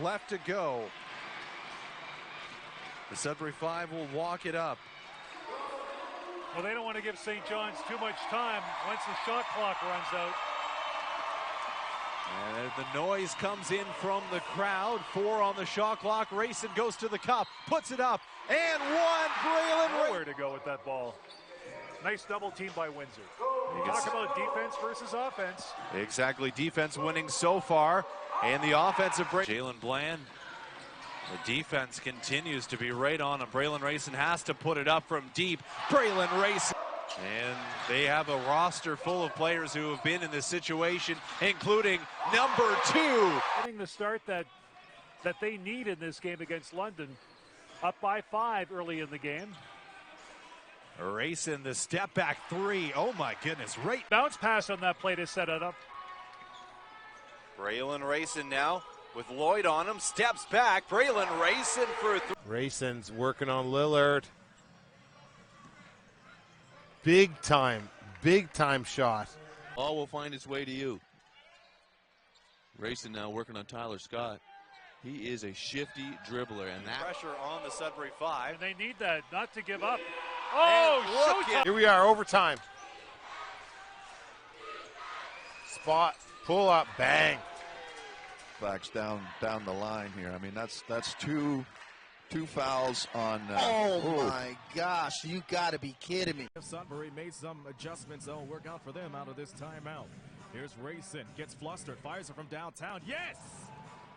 left to go. The Sudbury 5 will walk it up. Well, they don't want to give St. John's too much time once the shot clock runs out. And the noise comes in from the crowd. 4 on the shot clock. Rayson goes to the cup, puts it up, and one. Braylon Nowhere to go with that ball. Nice double team by Windsor. You talk about defense versus offense. Exactly, defense winning so far, and the offensive break. Jalen Bland. The defense continues to be right on him. Braylon Rayson has to put it up from deep. Braylon Rayson. And they have a roster full of players who have been in this situation, including number 2. Getting the start that they need in this game against London. Up by 5 early in the game. Rayson, the step back 3. Oh my goodness, right. Bounce pass on that play to set it up. Braylon Rayson now with Lloyd on him, steps back. Braylon Rayson for 3. Rayson's working on Lillard. Big time shot. All will find its way to you. Rayson now working on Tyler Scott. He is a shifty dribbler, and that pressure on the Sudbury 5. And they need that, not to give up. Oh, showtime! Here we are, overtime. Spot, pull up, bang. Backs down the line here. I mean, that's two fouls on. My gosh, you got to be kidding me. Sudbury made some adjustments that will work out for them out of this timeout. Here's Rayson, gets flustered, fires it from downtown. Yes!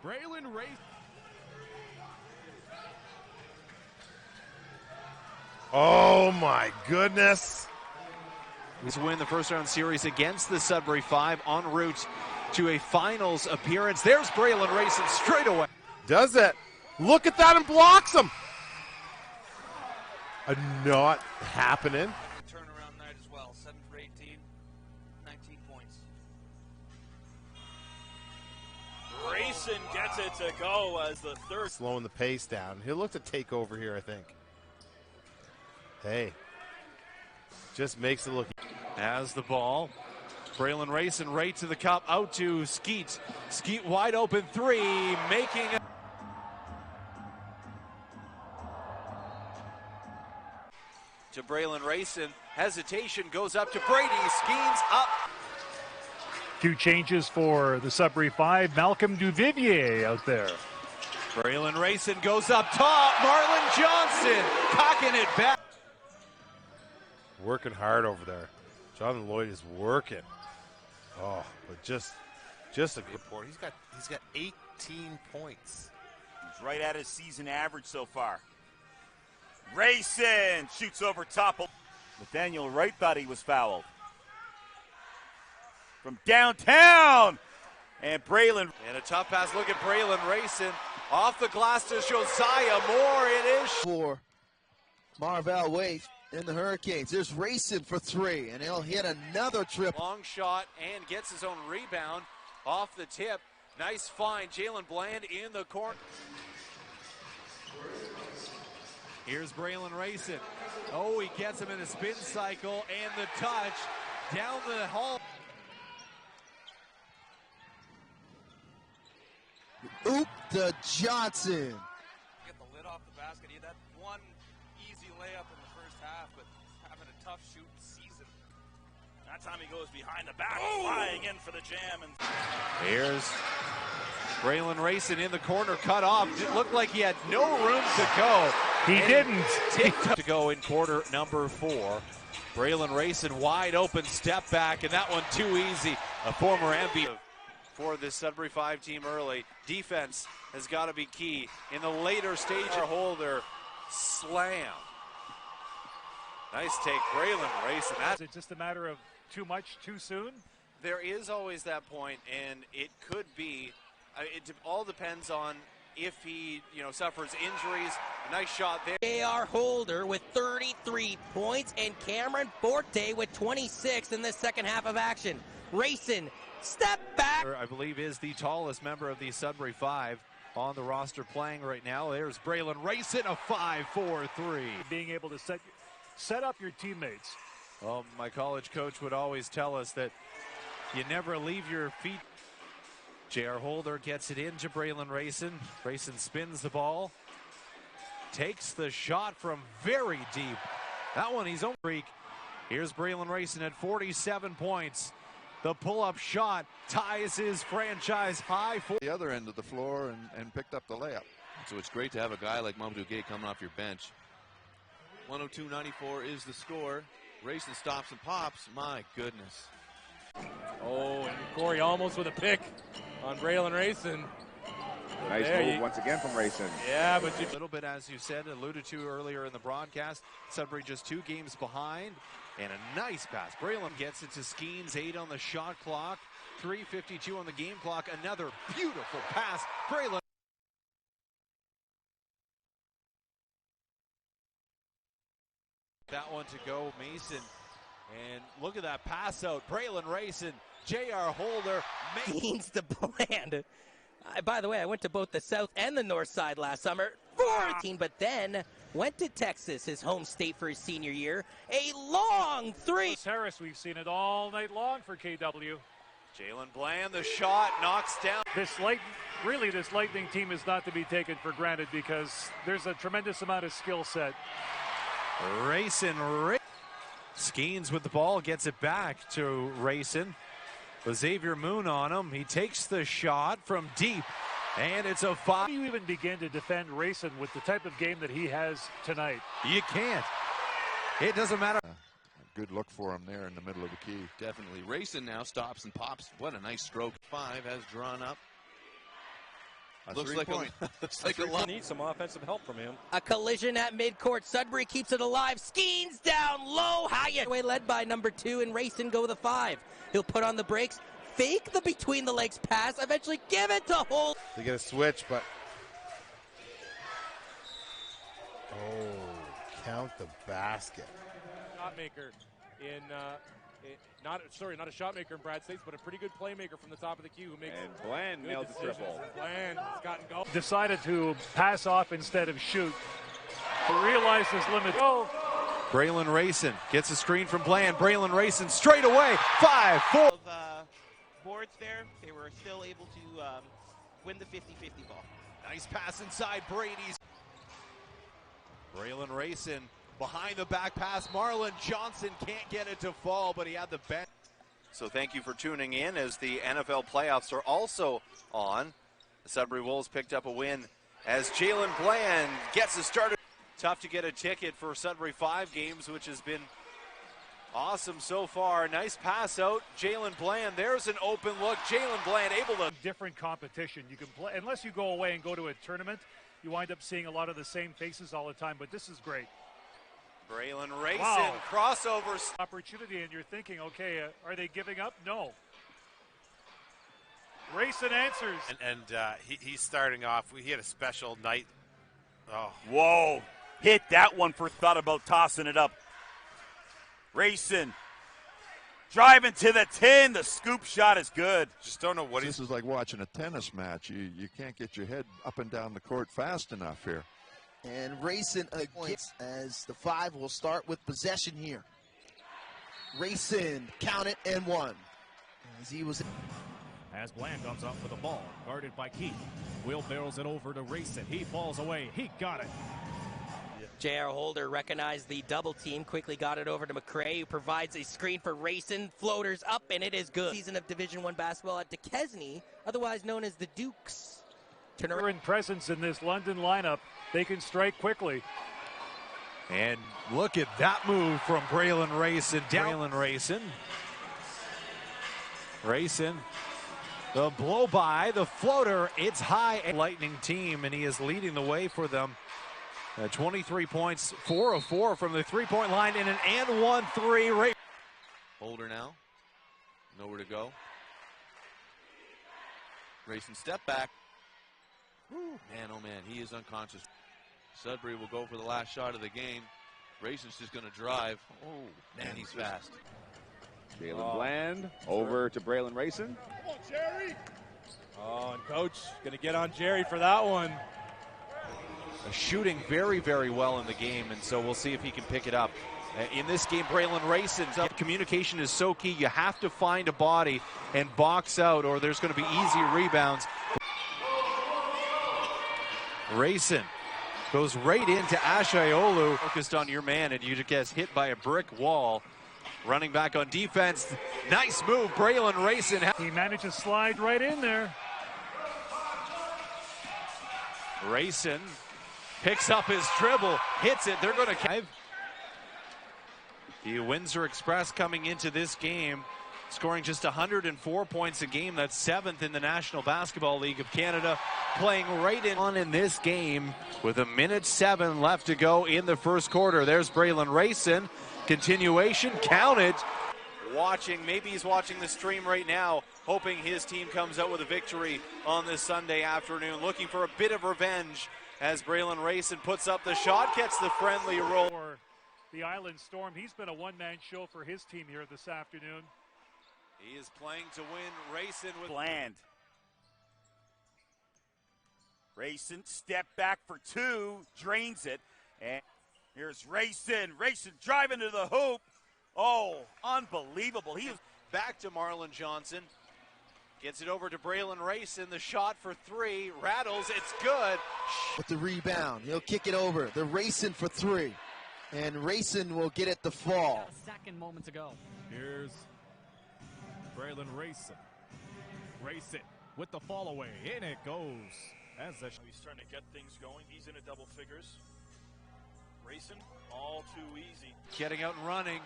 Braylon Rayson. Oh my goodness. He's win the first round series against the Sudbury 5 en route to a finals appearance. There's Braylon Rayson straight away. Does it. Look at that and blocks him. Not happening. Turnaround night as well. 7 for 18, 19 points. Rayson gets it to go as the third. Slowing the pace down. He'll look to take over here, I think. Hey. Just makes it look. As the ball. Braylon Rayson right to the cup, out to Skeet. Skeet wide open 3, making it. To Braylon Rayson, hesitation goes up to Brady, schemes up. 2 changes for the Sudbury 5. Malcolm Duvivier out there. Braylon Rayson goes up top. Marlon Johnson cocking it back. Working hard over there. Jonathan Lloyd is working. Oh, but just a good report. He's got 18 points. He's right at his season average so far. Rayson shoots over top. Nathaniel Wright thought he was fouled. From downtown. And Braylon. And a tough pass. Look at Braylon Rayson. Off the glass to Josiah Moore. It is. For Marvell Waite in the Hurricanes. There's Rayson for 3, and he'll hit another trip. Long shot and gets his own rebound off the tip. Nice find. Jalen Bland in the corner. Here's Braylon Rayson. Oh, he gets him in a spin cycle and the touch down the hall. Oop to Johnson. Get the lid off the basket. He had that one easy layup in the first half, but having a tough shoot season. That time he goes behind the back, flying in for the jam. And here's Braylon Rayson in the corner, cut off. It looked like he had no room to go. He didn't. To go in quarter number 4. Braylon Rayson wide open step back, and that one too easy. A former MVP for this Sudbury 5 team early. Defense has got to be key. In the later stage, our holder slam. Nice take, Braylon Rayson. Is it just a matter of too much too soon? There is always that point, and it could be. It all depends on if he, suffers injuries. A nice shot there. JR Holder with 33 points and Cameron Forte with 26 in the second half of action. Rayson, step back. I believe is the tallest member of the Sudbury 5 on the roster playing right now. There's Braylon Rayson, a 5-4-3. Being able to set up your teammates. Well, my college coach would always tell us that you never leave your feet. J.R. Holder gets it into Braylon Rayson. Rayson spins the ball. Takes the shot from very deep. That one he's on freak. Here's Braylon Rayson at 47 points. The pull-up shot ties his franchise high for the other end of the floor and picked up the layup. So it's great to have a guy like Moncton coming off your bench. 102-94 is the score. Rayson stops and pops. My goodness. Oh, and Corey almost with a pick on Braylon Rayson. Nice move once again from Rayson. Yeah, but a little bit, as you said, alluded to earlier in the broadcast. Sudbury just 2 games behind, and a nice pass. Braylon gets it to Skeens, 8 on the shot clock, 3:52 on the game clock. Another beautiful pass. Braylon. That one to go, Mason. And look at that pass out. Braylon Rayson, J.R. Holder. Skeens to Bland. By the way, I went to both the south and the north side last summer, 14, but then went to Texas, his home state for his senior year. A long 3. Harris, we've seen it all night long for KW. Jalen Bland, the shot knocks down. This Lightning team is not to be taken for granted because there's a tremendous amount of skill set. Rayson, Skeens with the ball, gets it back to Rayson. With Xavier Moon on him, he takes the shot from deep, and it's a 5. How do you even begin to defend Rayson with the type of game that he has tonight? You can't. It doesn't matter. A good look for him there in the middle of the key. Definitely. Rayson now stops and pops. What a nice stroke. 5 has drawn up. Looks like a lot. Need some offensive help from him. A collision at midcourt. Sudbury keeps it alive. Skeens down low. Hyatt led by number 2, and Rayson go the 5. He'll put on the brakes, fake the between the legs pass, eventually give it to Holt. They get a switch, but count the basket. Shot maker not a shot maker in Brad States, but a pretty good playmaker from the top of the key who makes. And Bland nails the triple. Bland has gotten go. Decided to pass off instead of shoot. To realize his limit. Oh. Braylon Rayson gets a screen from Bland. Braylon Rayson straight away. 5-4. Boards there, they were still able to win the 50-50 ball. Nice pass inside Brady's. Braylon Rayson behind the back pass. Marlon Johnson can't get it to fall, but he had the bench. So thank you for tuning in as the NFL playoffs are also on. The Sudbury Wolves picked up a win as Jalen Bland gets us started. Tough to get a ticket for Sudbury 5 games, which has been awesome so far. Nice pass out. Jalen Bland. There's an open look. Jalen Bland able to. Different competition. You can play, unless you go away and go to a tournament, you wind up seeing a lot of the same faces all the time, but this is great. Braylon Rayson, crossovers. Opportunity, and you're thinking, okay, are they giving up? No. Rayson answers. And he's starting off. He had a special night. Oh. Whoa. Hit that one for thought about tossing it up. Rayson driving to the 10. The scoop shot is good. Just don't know what This is like watching a tennis match. You can't get your head up and down the court fast enough here. And Rayson again, as the 5 will start with possession here. Rayson, count it, and 1. As he was. As Bland comes up for the ball, guarded by Keith. Will barrels it over to Rayson. He falls away. He got it. J.R. Holder recognized the double team, quickly got it over to McCray, who provides a screen for Rayson. Floaters up, and it is good. Season of Division I basketball at Duquesne, otherwise known as the Dukes. Turner in presence in this London lineup. They can strike quickly. And look at that move from Braylon Rayson. Braylon Rayson. Rayson. The blow by, the floater, it's high. Lightning team, and he is leading the way for them. 23 points, 4 of 4 from the three-point line, and an and 1 3. Holder now. Nowhere to go. Rayson step back. Whew. Man, oh man, he is unconscious. Sudbury will go for the last shot of the game. Rayson's just going to drive. Oh, man, he's fast. Jalen Bland over to Braylon Rayson. Come on, Jerry. Oh, and Coach going to get on Jerry for that one. Shooting very, very well in the game, and so we'll see if he can pick it up In this game, Braylon Rayson, communication is so key. You have to find a body and box out, or there's going to be easy rebounds. Rayson goes right into Ashiolu. Focused on your man, and you just get hit by a brick wall. Running back on defense. Nice move, Braylon Rayson. He managed to slide right in there. Rayson picks up his dribble, hits it. They're going to... The Windsor Express coming into this game, scoring just 104 points a game. That's 7th in the National Basketball League of Canada. Playing right in this game with 1:07 left to go in the first quarter. There's Braylon Rayson. Continuation, counted. Watching, maybe he's watching the stream right now, hoping his team comes out with a victory on this Sunday afternoon. Looking for a bit of revenge as Braylon Rayson puts up the shot, gets the friendly roll. For the Island Storm, he's been a one-man show for his team here this afternoon. He is playing to win. Rayson with Bland. Rayson, step back for two, drains it. And here's Rayson. Rayson driving to the hoop. Oh, unbelievable. He is back to Marlon Johnson. Gets it over to Braylon Rayson. The shot for three. Rattles. It's good. With the rebound. He'll kick it over. The Rayson for three. And Rayson will get it to fall. A second moments ago. Here's Braylon Rayson. Rayson with the fall away. In it goes. He's trying to get things going. He's into double figures. Rayson, all too easy. Getting out and running.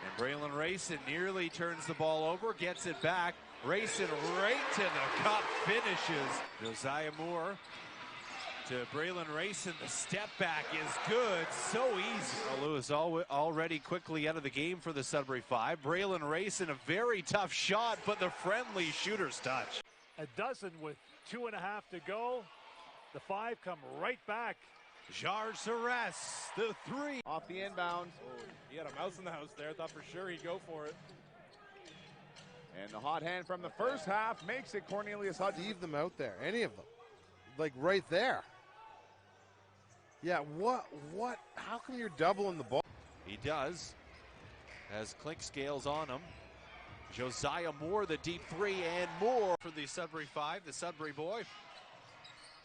And Braylon Rayson nearly turns the ball over, gets it back. Rayson right to the cup, finishes. Josiah Moore to Braylon Rayson. The step back is good, so easy. Lewis already quickly out of the game for the Sudbury Five. Braylon Rayson, a very tough shot, but the friendly shooter's touch. A dozen with 2.5 to go. The Five come right back. Georges Serres, the three. Off the inbound. Oh, he had a mouse in the house there. Thought for sure he'd go for it. And the hot hand from the first half makes it Cornelius Hudson. Leave them out there, any of them. Like right there. Yeah, what? How come you're doubling the ball? He does. Has Clinkscales on him. Josiah Moore, the deep three, and more for the Sudbury Five, the Sudbury boy.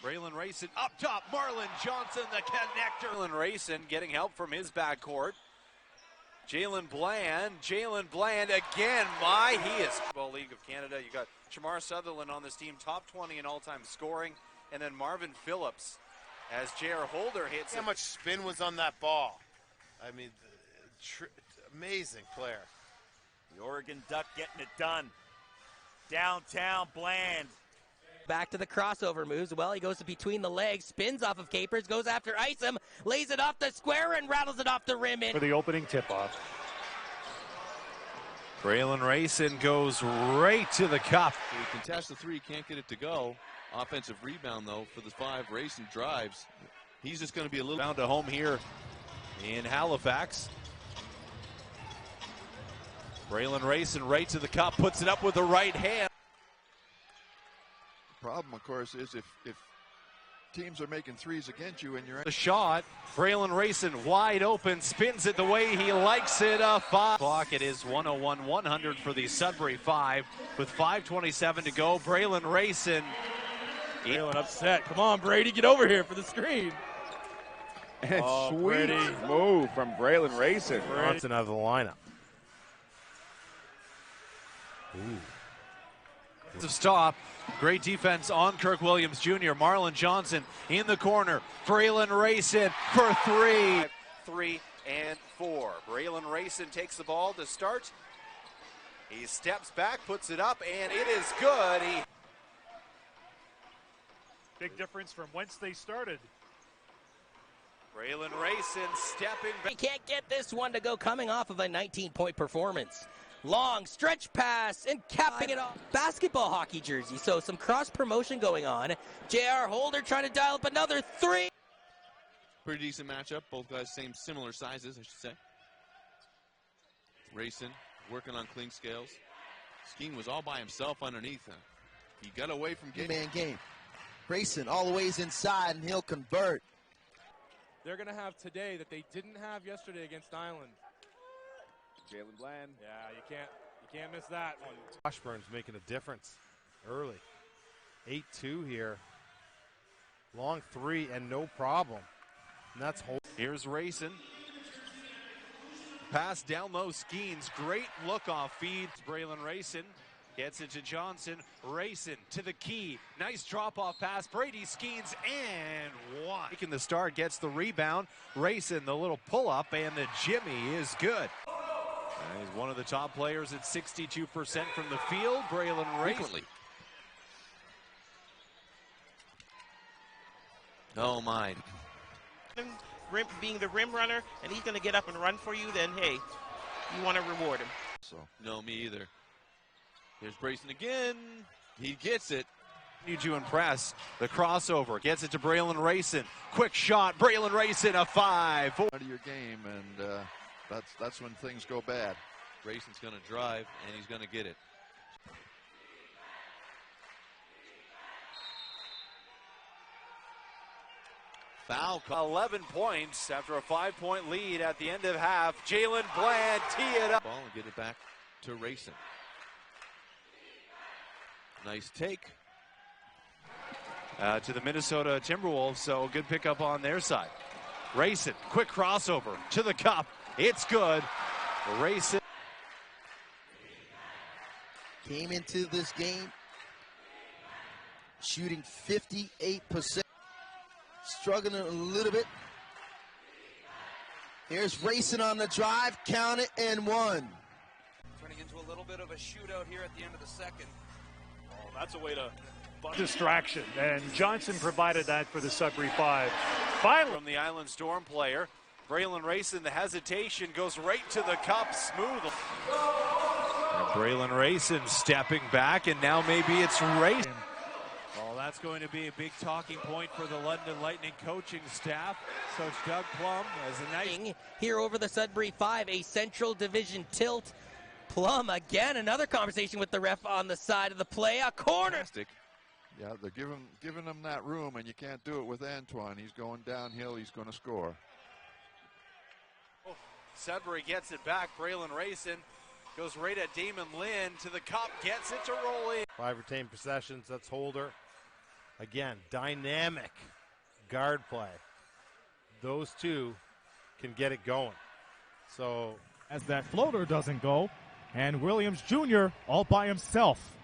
Braylon Rayson up top. Marlon Johnson, the connector. Braylon Rayson getting help from his backcourt. Jalen Bland again. He is Ball League of Canada. You got Shamar Sutherland on this team, top 20 in all-time scoring, and then Marvin Phillips as J.R. Holder hits. How much spin was on that ball? I mean, amazing player. the Oregon Duck getting it done. Downtown, Bland. Back to the crossover moves. Well, he goes between the legs, spins off of Capers, goes after Isom, lays it off the square and rattles it off the rim. For the opening tip-off. Braylon Rayson goes right to the cup. He contests the three, can't get it to go. Offensive rebound, though, for the five. Rayson drives. He's just going to be a little down to home here in Halifax. Braylon Rayson right to the cup, puts it up with the right hand. The problem, of course, is if teams are making threes against you and you're... The shot, Braylon Rayson wide open, spins it the way he likes it. Five clock. It is 101-100 for the Sudbury Five with 5:27 to go. Braylon Rayson. Braylon upset. Come on, Brady, get over here for the screen. And sweet move from Braylon Rayson. Johnson out of the lineup. Stop. Great defense on Kirk Williams Jr. Marlon Johnson in the corner. Braylon Rayson for three. 3 and 4. Braylon Rayson takes the ball to start. He steps back, puts it up, and it is good. Big difference from whence they started. Braylon Rayson stepping back. He can't get this one to go, coming off of a 19-point performance. Long stretch pass and capping it off. Basketball hockey jersey, so some cross promotion going on. J.R. Holder trying to dial up another three. pretty decent matchup. Both guys similar sizes, I should say. Rayson working on Clinkscales. Skeen was all by himself underneath him. He got away from Gabe. Man game. Rayson all the ways inside, and he'll convert. they're going to have today that they didn't have yesterday against Island. Jalen Bland. Yeah, you can't miss that one. Washburn's making a difference early. 8-2 here. Long three and no problem. And that's whole. Here's Rayson. Pass down low, Skeens. Great look off feed. Braylon Rayson gets it to Johnson. Rayson to the key. Nice drop off pass. Brady Skeens and one. Making the start, gets the rebound. Rayson, the little pull up, and the jimmy is good. And he's one of the top players at 62% from the field. Braylon Rayson. Oh my. Being the rim runner, and he's going to get up and run for you, then hey, you want to reward him. So no, me either. Here's Brayson again. He gets it. Need to impress. The crossover gets it to Braylon Rayson. Quick shot. Braylon Rayson, a 5. Out of your game, and that's when things go bad. Rayson's going to drive, and he's going to get it. Foul. 11 points after a 5-point lead at the end of half. Jalen Bland tee it up. Ball and get it back to Rayson. Nice take. To the Minnesota Timberwolves, so good pickup on their side. Rayson, quick crossover to the cup. It's good. Rayson came into this game shooting 58%. Struggling a little bit. Here's Rayson on the drive. Count it and one. Turning into a little bit of a shootout here at the end of the second. Oh, that's a way to... Distraction, and Johnson provided that for the Sudbury 5. Finally, from the Island Storm player, Braylon Rayson, the hesitation goes right to the cup, smooth. And Braylon Rayson stepping back, and now maybe it's Rayson. Well, that's going to be a big talking point for the London Lightning coaching staff. Coach Doug Plum has a nice... Here over the Sudbury 5, a Central Division tilt. Plum again, another conversation with the ref on the side of the play. A corner. Yeah, they're giving him that room, and you can't do it with Antoine. He's going downhill. He's going to score. Sudbury gets it back. Braylon Rayson goes right at Damon Lynn to the cup, gets it to roll in. 5 retained possessions. That's Holder. Again, dynamic guard play. Those two can get it going. So as that floater doesn't go, and Williams Jr. all by himself.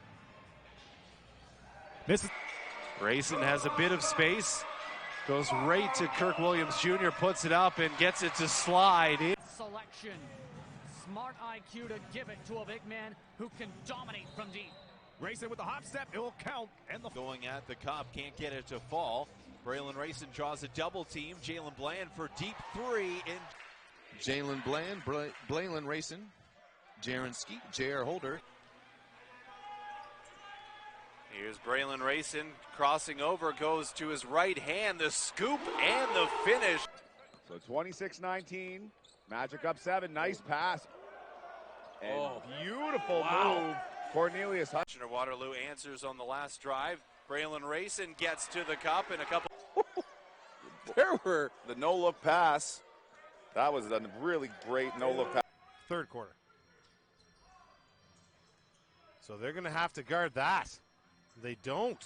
Rayson has a bit of space, goes right to Kirk Williams Jr., puts it up and gets it to slide. Selection, smart IQ to give it to a big man who can dominate from deep. Rayson with the hop step, it will count. And going at the cup, can't get it to fall. Braylon Rayson draws a double team. Jalen Bland for deep three. Jalen Bland, Braylon Rayson, Jaron Skeet, J.R. Holder. Here's Braylon Rayson crossing over, goes to his right hand, the scoop and the finish. So 26-19, Magic up 7, nice pass. And beautiful move, Cornelius Hutch. Waterloo answers on the last drive. Braylon Rayson gets to the cup and a couple. There were the no-look pass. That was a really great no-look pass. Third quarter. So they're going to have to guard that. They don't.